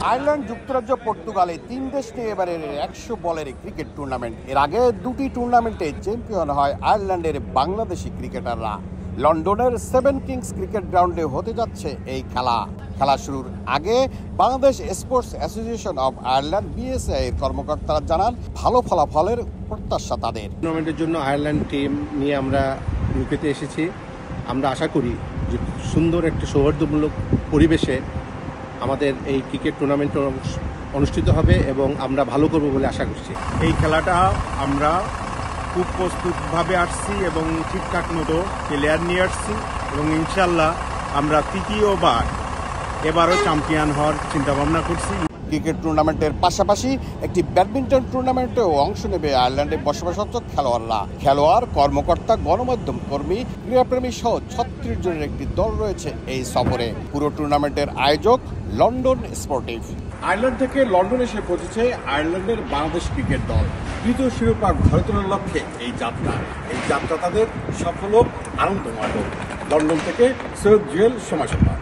Ireland, যুক্তরাজ্য, পর্তুগালে ৩ দেশ নিয়ে এবারের ১০০ বলের ক্রিকেট টুর্নামেন্ট। এর আগে 2টি টুর্নামেন্টে চ্যাম্পিয়ন হয় আয়ারল্যান্ডের বাংলাদেশি ক্রিকেটাররা। লন্ডনের 7 কিংস ক্রিকেট গ্রাউন্ডে হতে যাচ্ছে এই খেলা। খেলা শুরুর আগে Bangladesh sports association of Ireland BSI এর কর্মকর্তারা জানান ভালো ফলাফলের প্রত্যাশা তাদের। টুর্নামেন্টের জন্য আয়ারল্যান্ড টিম নিয়ে আমরা ইউকেতে এসেছি। আমরা আশা করি যে সুন্দর একটা সৌহার্দ্যমূলক পরিবেশে আমাদের এই ক্রিকেট টুর্নামেন্ট অনুষ্ঠিত হবে এবং আমরা ভালো করব বলে আশা করছি। এই খেলাটা আমরা খুব প্রস্তুতভাবে আসছি এবং ঠিকঠাক মতো প্লেয়ার নিয়ে আসছি এবং ইনশাল্লাহ আমরা তৃতীয়বার এবারও চ্যাম্পিয়ন হওয়ার চিন্তাভাবনা করছি। ক্রিকেট টুর্নামেন্টের পাশাপাশি একটি ব্যাডমিন্টন টুর্নামেন্টেও অংশ নেবে আয়ারল্যান্ডে বসবাসরত খেলোয়াড়রা। খেলোয়াড়, কর্মকর্তা, গণমাধ্যম কর্মী, ক্রীড়াপ্রেমী সহ ৩৬ জনের একটি দল রয়েছে এই সফরে। পুরো টুর্নামেন্টের আয়োজক লন্ডন স্পোর্টিভ। আয়ারল্যান্ড থেকে লন্ডন এসে পৌঁছেছে আয়ারল্যান্ডের বাংলাদেশ ক্রিকেট দল। তৃতীয় শিরোপা ঘরে তোলার লক্ষ্যে এই যাত্রা তাদের সফল হোক, আনন্দময় হোক। লন্ডন থেকে সৈয়দ জুয়েল, সময় সংবাদ।